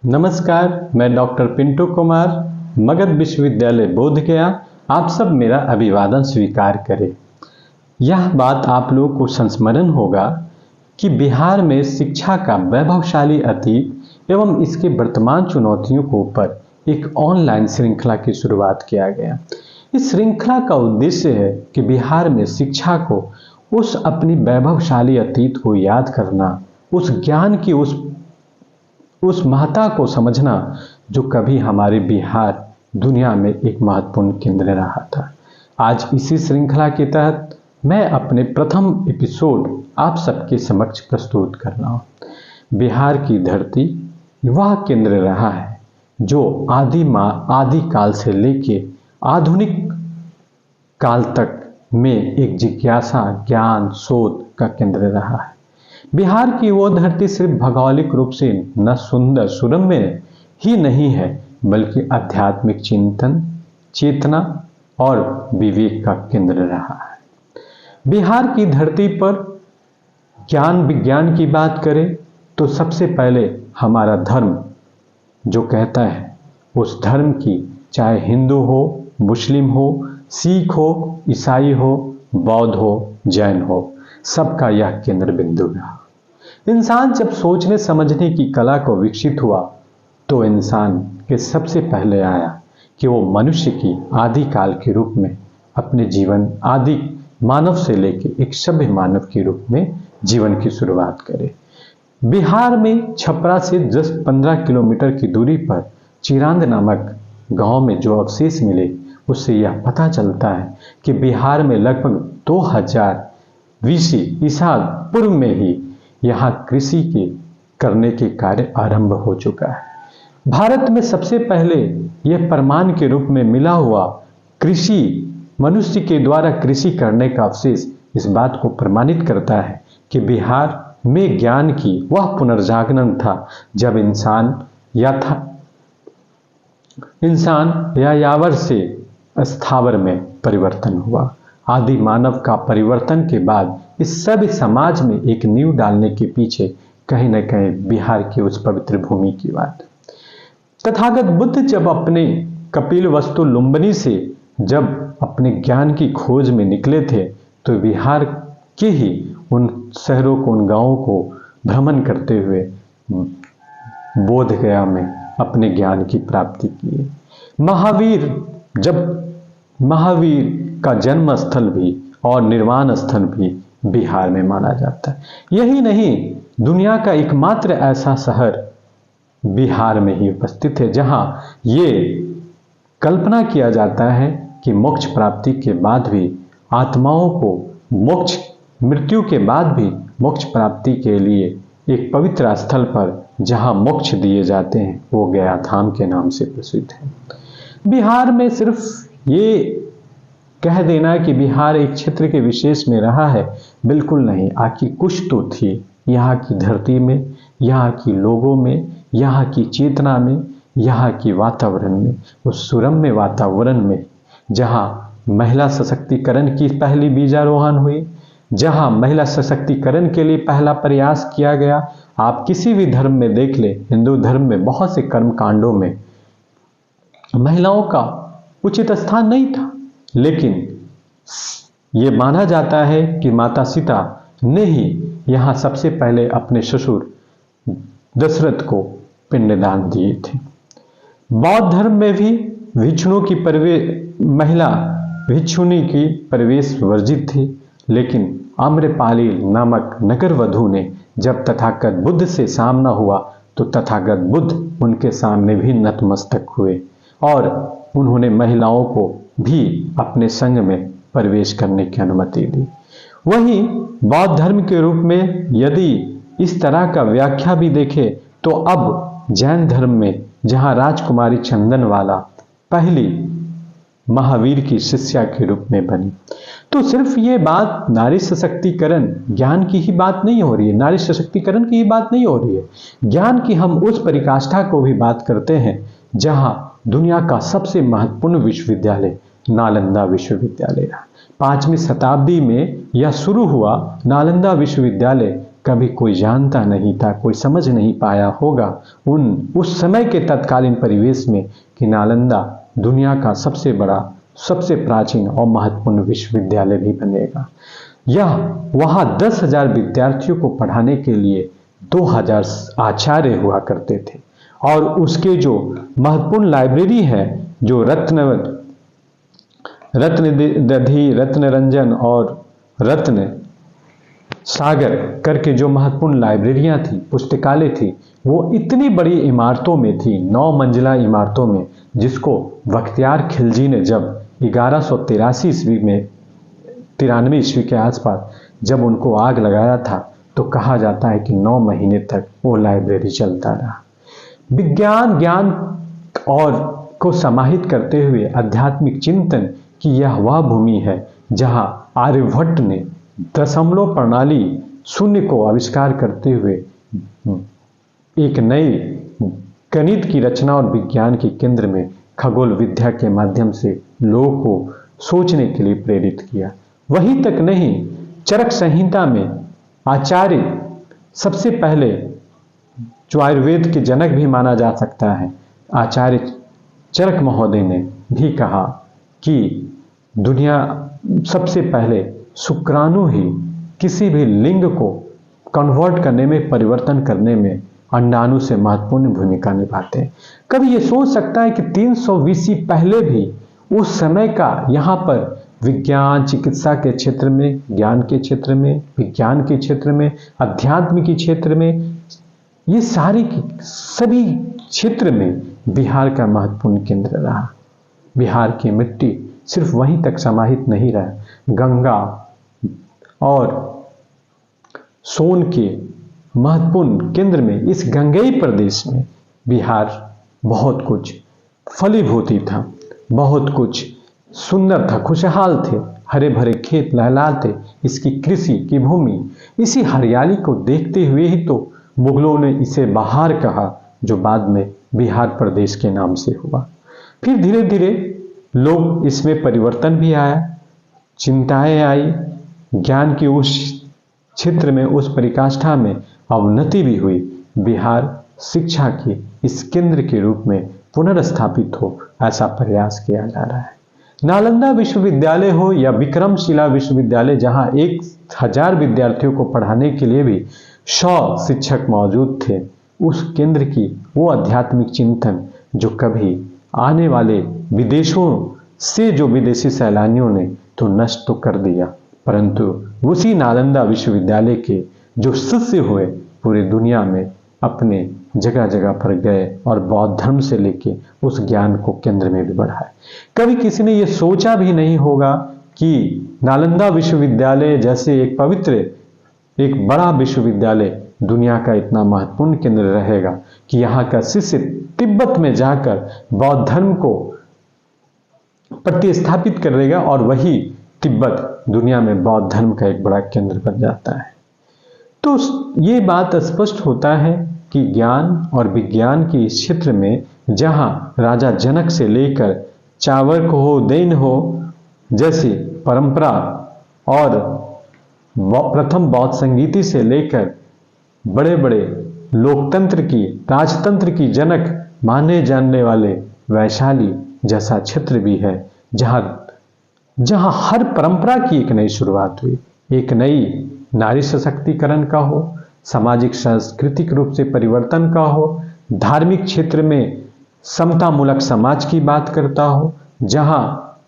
नमस्कार, मैं डॉक्टर पिंटू कुमार, मगध विश्वविद्यालय बोधगया। आप सब मेरा अभिवादन स्वीकार करें। यह बात आप लोगों को संस्मरण होगा कि बिहार में शिक्षा का वैभवशाली अतीत एवं इसके वर्तमान चुनौतियों के ऊपर एक ऑनलाइन श्रृंखला की शुरुआत किया गया। इस श्रृंखला का उद्देश्य है कि बिहार में शिक्षा को उस अपनी वैभवशाली अतीत को याद करना, उस ज्ञान की उस महत्ता को समझना जो कभी हमारे बिहार दुनिया में एक महत्वपूर्ण केंद्र रहा था। आज इसी श्रृंखला के तहत मैं अपने प्रथम एपिसोड आप सबके समक्ष प्रस्तुत कर रहा हूँ। बिहार की धरती वह केंद्र रहा है जो आदि काल से लेके आधुनिक काल तक में एक जिज्ञासा, ज्ञान, शोध का केंद्र रहा है। बिहार की वो धरती सिर्फ भौगोलिक रूप से न सुंदर सुरम्य ही नहीं है, बल्कि आध्यात्मिक चिंतन, चेतना और विवेक का केंद्र रहा है। बिहार की धरती पर ज्ञान विज्ञान की बात करें तो सबसे पहले हमारा धर्म जो कहता है, उस धर्म की चाहे हिंदू हो, मुस्लिम हो, सिख हो, ईसाई हो, बौद्ध हो, जैन हो, सबका यह केंद्र बिंदु रहा। इंसान जब सोचने समझने की कला को विकसित हुआ तो इंसान के सबसे पहले आया कि वो मनुष्य की आदि काल के रूप में अपने जीवन आदि मानव से लेके एक सभ्य मानव के रूप में जीवन की शुरुआत करे। बिहार में छपरा से 10-15 किलोमीटर की दूरी पर चिरांद नामक गांव में जो अवशेष मिले, उससे यह पता चलता है कि बिहार में लगभग 2000 BC ईसा पूर्व में ही यहाँ कृषि के करने के कार्य आरंभ हो चुका है। भारत में सबसे पहले यह प्रमाण के रूप में मिला हुआ कृषि, मनुष्य के द्वारा कृषि करने का अवशेष इस बात को प्रमाणित करता है कि बिहार में ज्ञान की वह पुनर्जागरण था जब इंसान यायावर से स्थावर में परिवर्तन हुआ। आदि मानव का परिवर्तन के बाद इस सभ्य समाज में एक नींव डालने के पीछे कहीं न कहीं बिहार की उस पवित्र भूमि की बात। तथागत बुद्ध जब अपने कपिलवस्तु लुम्बिनी से जब अपने ज्ञान की खोज में निकले थे तो बिहार के ही उन शहरों को, उन गांवों को भ्रमण करते हुए बोधगया में अपने ज्ञान की प्राप्ति की। महावीर का जन्म स्थल भी और निर्वाण स्थल भी बिहार में माना जाता है। यही नहीं, दुनिया का एकमात्र ऐसा शहर बिहार में ही उपस्थित है जहां ये कल्पना किया जाता है कि मोक्ष प्राप्ति के बाद भी आत्माओं को मृत्यु के बाद भी मोक्ष प्राप्ति के लिए एक पवित्र स्थल पर जहां मोक्ष दिए जाते हैं वो गया धाम के नाम से प्रसिद्ध है। बिहार में सिर्फ ये कह देना कि बिहार एक क्षेत्र के विशेष में रहा है, बिल्कुल नहीं। आखिर कुछ तो थी यहाँ की धरती में, यहाँ की लोगों में, यहाँ की चेतना में, यहाँ की वातावरण में, उस सुरम्य वातावरण में जहाँ महिला सशक्तिकरण की पहली बीजारोहण हुई, जहाँ महिला सशक्तिकरण के लिए पहला प्रयास किया गया। आप किसी भी धर्म में देख ले, हिंदू धर्म में बहुत से कर्म कांडों में महिलाओं का उचित स्थान नहीं था, लेकिन ये माना जाता है कि माता सीता ने ही यहाँ सबसे पहले अपने ससुर दशरथ को पिंडदान दिए थे। बौद्ध धर्म में भी महिला भिक्षुणी की प्रवेश वर्जित थी, लेकिन आम्रपाली नामक नगर वधू ने जब तथागत बुद्ध से सामना हुआ तो तथागत बुद्ध उनके सामने भी नतमस्तक हुए और उन्होंने महिलाओं को भी अपने संग में प्रवेश करने की अनुमति दी। वहीं बौद्ध धर्म के रूप में यदि इस तरह का व्याख्या भी देखे तो अब जैन धर्म में जहां राजकुमारी चंदनवाला पहली महावीर की शिष्या के रूप में बनी, तो सिर्फ ये बात नारी सशक्तिकरण ज्ञान की ही बात नहीं हो रही है, नारी सशक्तिकरण की ही बात नहीं हो रही है। ज्ञान की हम उस परिकाष्ठा को भी बात करते हैं जहां दुनिया का सबसे महत्वपूर्ण विश्वविद्यालय नालंदा विश्वविद्यालय रहा। 5वीं शताब्दी में यह शुरू हुआ। नालंदा विश्वविद्यालय कभी कोई जानता नहीं था, कोई समझ नहीं पाया होगा उस समय के तत्कालीन परिवेश में कि नालंदा दुनिया का सबसे बड़ा, सबसे प्राचीन और महत्वपूर्ण विश्वविद्यालय भी बनेगा। यह वहाँ 10,000 विद्यार्थियों को पढ़ाने के लिए 2,000 आचार्य हुआ करते थे और उसके जो महत्वपूर्ण लाइब्रेरी है, जो रत्नदधि, रत्नरंजन और रत्न सागर करके जो महत्वपूर्ण लाइब्रेरियां थी, पुस्तकालय थी, वो इतनी बड़ी इमारतों में थी, 9 मंजिला इमारतों में, जिसको बख्तियार खिलजी ने जब 1183 ईस्वी में 93 ईस्वी के आसपास जब उनको आग लगाया था, तो कहा जाता है कि 9 महीने तक वो लाइब्रेरी चलता रहा। विज्ञान, ज्ञान और को समाहित करते हुए आध्यात्मिक चिंतन की यह वह भूमि है जहां आर्यभट्ट ने दशमलव प्रणाली शून्य को आविष्कार करते हुए एक नई गणित की रचना और विज्ञान के केंद्र में खगोल विद्या के माध्यम से लोगों को सोचने के लिए प्रेरित किया। वही तक नहीं, चरक संहिता में आचार्य सबसे पहले, जो आयुर्वेद के जनक भी माना जा सकता है, आचार्य चरक महोदय ने भी कहा कि दुनिया सबसे पहले शुक्राणु ही किसी भी लिंग को कन्वर्ट करने में, परिवर्तन करने में अंडाणु से महत्वपूर्ण भूमिका निभाते हैं। कभी ये सोच सकता है कि 300 BC पहले भी उस समय का यहाँ पर विज्ञान, चिकित्सा के क्षेत्र में, ज्ञान के क्षेत्र में, विज्ञान के क्षेत्र में, अध्यात्म के क्षेत्र में, ये सभी क्षेत्र में बिहार का महत्वपूर्ण केंद्र रहा। बिहार की मिट्टी सिर्फ वहीं तक समाहित नहीं रहा, गंगा और सोन के महत्वपूर्ण केंद्र में, इस गंगेय प्रदेश में बिहार बहुत कुछ फलीभूति था, बहुत कुछ सुंदर था, खुशहाल थे, हरे भरे खेत लहलाते, इसकी कृषि की भूमि। इसी हरियाली को देखते हुए ही तो मुगलों ने इसे बहार कहा, जो बाद में बिहार प्रदेश के नाम से हुआ। फिर धीरे धीरे लोग इसमें परिवर्तन भी आया, चिंताएं आई, ज्ञान की उस क्षेत्र में, उस परिकाष्ठा में अवनति भी हुई। बिहार शिक्षा के इस केंद्र के रूप में पुनर्स्थापित हो, ऐसा प्रयास किया जा रहा है। नालंदा विश्वविद्यालय हो या विक्रमशिला विश्वविद्यालय, जहां 1000 विद्यार्थियों को पढ़ाने के लिए भी 100 शिक्षक मौजूद थे, उस केंद्र की वो आध्यात्मिक चिंतन जो कभी आने वाले विदेशों से, जो विदेशी सैलानियों ने तो नष्ट तो कर दिया, परंतु उसी नालंदा विश्वविद्यालय के जो शिष्य हुए पूरी दुनिया में अपने जगह जगह पर गए और बौद्ध धर्म से लेके उस ज्ञान को केंद्र में भी बढ़ाया। कभी किसी ने यह सोचा भी नहीं होगा कि नालंदा विश्वविद्यालय जैसे एक पवित्र, एक बड़ा विश्वविद्यालय दुनिया का इतना महत्वपूर्ण केंद्र रहेगा कि यहाँ का शिष्य तिब्बत में जाकर बौद्ध धर्म को प्रतिस्थापित करेगा और वही तिब्बत दुनिया में बौद्ध धर्म का एक बड़ा केंद्र बन जाता है। तो ये बात स्पष्ट होता है कि ज्ञान और विज्ञान के इस क्षेत्र में, जहां राजा जनक से लेकर चाणक्य हो, देन हो जैसी परंपरा और प्रथम बौद्ध संगीति से लेकर बड़े बड़े लोकतंत्र की, राजतंत्र की जनक माने जाने वाले वैशाली जैसा क्षेत्र भी है, जहां हर परंपरा की एक नई शुरुआत हुई, एक नई नारी सशक्तिकरण का हो, सामाजिक सांस्कृतिक रूप से परिवर्तन का हो, धार्मिक क्षेत्र में समतामूलक समाज की बात करता हो, जहां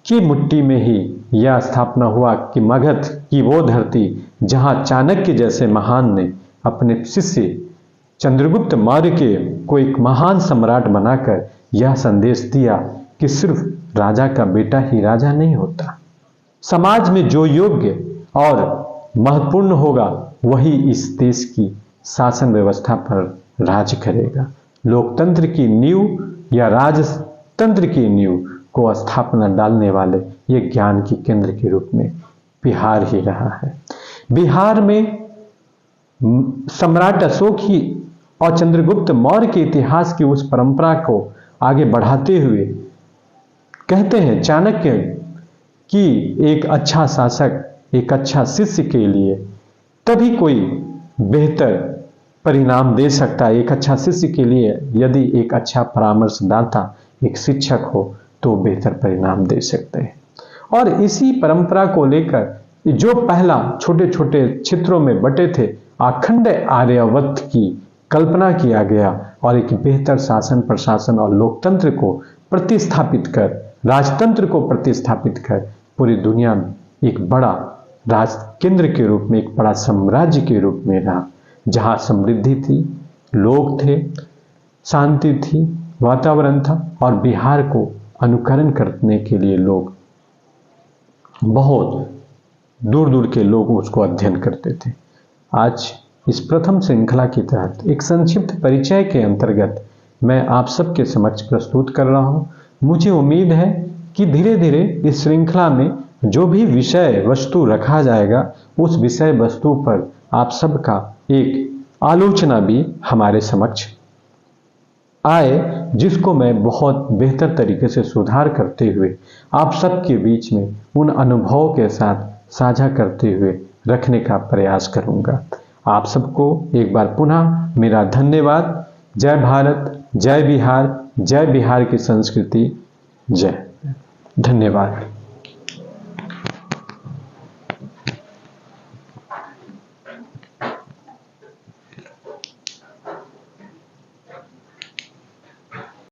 की मिट्टी में ही यह स्थापना हुआ कि मगध की वो धरती जहां चाणक्य जैसे महान ने अपने शिष्य चंद्रगुप्त मौर्य को एक महान सम्राट बनाकर यह संदेश दिया कि सिर्फ राजा का बेटा ही राजा नहीं होता, समाज में जो योग्य और महत्वपूर्ण होगा वही इस देश की शासन व्यवस्था पर राज करेगा। लोकतंत्र की नींव या राजतंत्र की नींव को स्थापना डालने वाले ये ज्ञान की केंद्र के रूप में बिहार ही रहा है। बिहार में सम्राट अशोक ही और चंद्रगुप्त मौर्य के इतिहास की उस परंपरा को आगे बढ़ाते हुए कहते हैं चाणक्य कि एक अच्छा शासक, एक अच्छा शिष्य के लिए तभी कोई बेहतर परिणाम दे सकता है। एक अच्छा शिष्य के लिए यदि एक अच्छा परामर्शदाता, एक शिक्षक हो तो बेहतर परिणाम दे सकते हैं। और इसी परंपरा को लेकर जो पहला छोटे छोटे क्षेत्रों में बटे थे, अखंड आर्यावर्त की कल्पना किया गया और एक बेहतर शासन प्रशासन और लोकतंत्र को प्रतिस्थापित कर, राजतंत्र को प्रतिस्थापित कर पूरी दुनिया में एक बड़ा राज केंद्र के रूप में, एक बड़ा साम्राज्य के रूप में रहा, जहां समृद्धि थी, लोग थे, शांति थी, वातावरण था और बिहार को अनुकरण करने के लिए लोग बहुत दूर दूर के लोग उसको अध्ययन करते थे। आज इस प्रथम श्रृंखला के तहत एक संक्षिप्त परिचय के अंतर्गत मैं आप सबके समक्ष प्रस्तुत कर रहा हूं। मुझे उम्मीद है कि धीरे धीरे इस श्रृंखला में जो भी विषय वस्तु रखा जाएगा, उस विषय वस्तु पर आप सबका एक आलोचना भी हमारे समक्ष आए, जिसको मैं बहुत बेहतर तरीके से सुधार करते हुए आप सबके बीच में उन अनुभवों के साथ साझा करते हुए रखने का प्रयास करूंगा। आप सबको एक बार पुनः मेरा धन्यवाद। जय भारत, जय बिहार, जय बिहार की संस्कृति, जय। धन्यवाद।